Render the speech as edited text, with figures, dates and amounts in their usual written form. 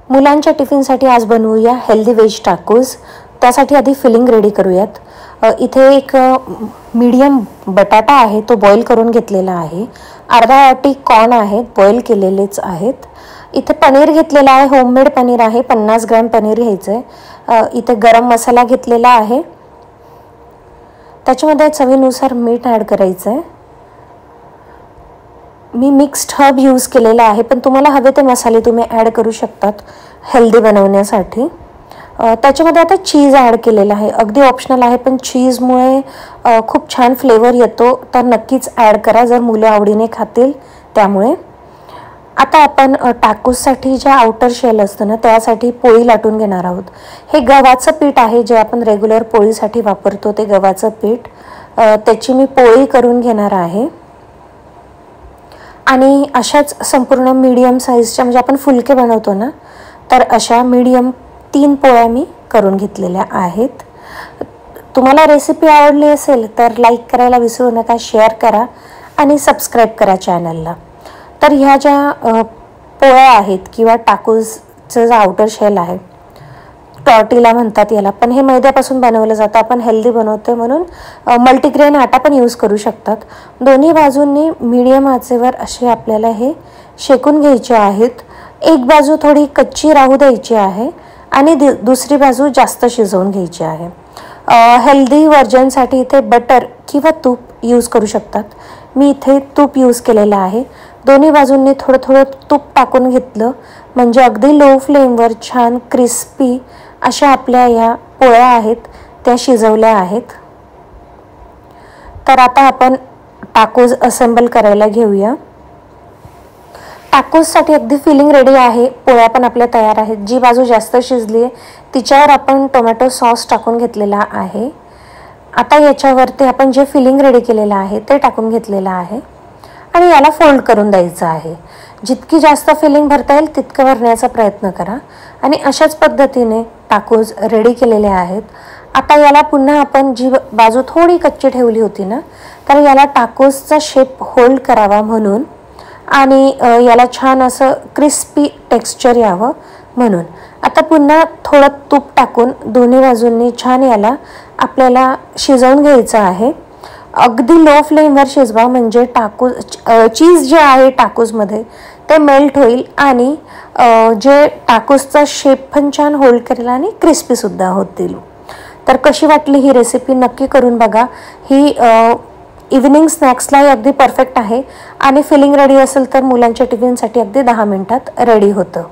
मुलांच्या टिफिनसाठी आज बनवूया हेल्दी व्हेज टाकोज। त्यासाठी आधी फिलिंग रेडी करूयात। इथे एक मीडियम बटाटा आहे, तो बॉईल करून घेतलेला आहे। अर्धा वाटी कॉर्न आहेत, बॉईल केलेलेच आहेत। इथे पनीर घेतलेला आहे, होममेड पनीर आहे, 50 ग्रॅम पनीर घ्यायचं आहे। इथे गरम मसाला घेतलेला आहे, त्याच्यामध्ये चवीनुसार मीठ ॲड करायचं आहे। मी मिक्स्ड हर्ब यूज केलेला आहे, पण तुम्हाला हवे ते मसाले तुम्ही ॲड करू शकतात हेल्दी बनवण्यासाठी। त्याच्यामध्ये आता चीज ॲड केलेला आहे, अगदी ऑप्शनल आहे, पण चीजमुळे खूप छान फ्लेवर येतो, तर नक्कीच ॲड करा जर मुलं आवडीने खातील त्यामुळे। आता आपण टाकोससाठी जे आउटर शेल असतं ना, त्यासाठी पोळी लाटून घेणार आहोत। हे गव्हाचं पीठ आहे, जे आपण रेग्युलर पोळीसाठी वापरतो ते गव्हाचं पीठ। त्याची मी पोळी करून घेणार आहे आणि अशाच संपूर्ण मीडियम साईजच्या, म्हणजे आपण फुलके बनवतो ना, तर अशा मीडियम 3 पोळ्या मी करून घेतलेल्या आहेत। तुम्हाला रेसिपी आवडली असेल तर लाईक करायला विसरू नका, शेअर करा आणि सबस्क्राईब करा चॅनलला। तर ह्या ज्या पोळ्या आहेत किंवा टाकोसचं जे आउटर शेल आहे, टॉर्टिला म्हणतात याला, पण हे मैद्यापासून बनवलं जातं। आपण हेल्दी बनवतोय म्हणून मल्टीग्रेन आटा पण यूज करू शकतात। दोन्ही बाजूंनी मीडियम आचेवर असे आपल्याला हे शेकून घ्यायचे आहेत। एक बाजू थोडी कच्ची राहू द्यायची आहे आणि दुसरी बाजू जास्त शिजवून घ्यायची आहे। हेल्दी व्हर्जनसाठी इथे बटर किंवा तूप यूज करू शकतात। मी इथे तूप यूज केलेलं आहे। दोन्ही बाजूंनी थोडं थोडं तूप टाकून घेतलं म्हणजे अगदी लो फ्लेमवर छान क्रिस्पी अशा आपल्या या पोळ्या आहेत त्या शिजवल्या आहेत। तर आता आपण टाकोज असेंबल करायला घेऊया। टाकोससाठी अगदी फिलिंग रेडी आहे, पोळ्या पण आपल्या तयार आहेत। जी बाजू जास्त शिजली आहे तिच्यावर आपण टोमॅटो सॉस टाकून घेतलेला आहे। आता याच्यावरती आपण जे फिलिंग रेडी केलेलं आहे ते टाकून घेतलेलं आहे आणि याला फोल्ड करून द्यायचं आहे। जितकी जास्त फिलिंग भरता येईल तितकं भरण्याचा प्रयत्न करा आणि अशाच पद्धतीने टाकोज रेडी केलेले आहेत। आता याला पुन्हा आपण जी बाजू थोडी कच्ची ठेवली होती ना, तर याला टाकोसचा शेप होल्ड करावा म्हणून आणि याला छान असं क्रिस्पी टेक्स्चर यावं म्हणून आता पुन्हा थोडं तूप टाकून दोन्ही बाजूंनी छान याला आपल्याला शिजवून घ्यायचं आहे। अगदी लो फ्लेमवर शिजवा म्हणजे चीज जे आहे टाकोसमध्ये ते मेल्ट होईल आणि जे टाकोसचा शेप पण छान होल्ड करेल आणि क्रिस्पी सुद्धा होतील। तर कशी वाटली ही रेसिपी नक्की करून बघा। ही इव्हनिंग स्नॅक्सलाही अगदी परफेक्ट आहे आणि फिलिंग रेडी असेल तर मुलांच्या टिफिनसाठी अगदी 10 मिनिटात रेडी होतं।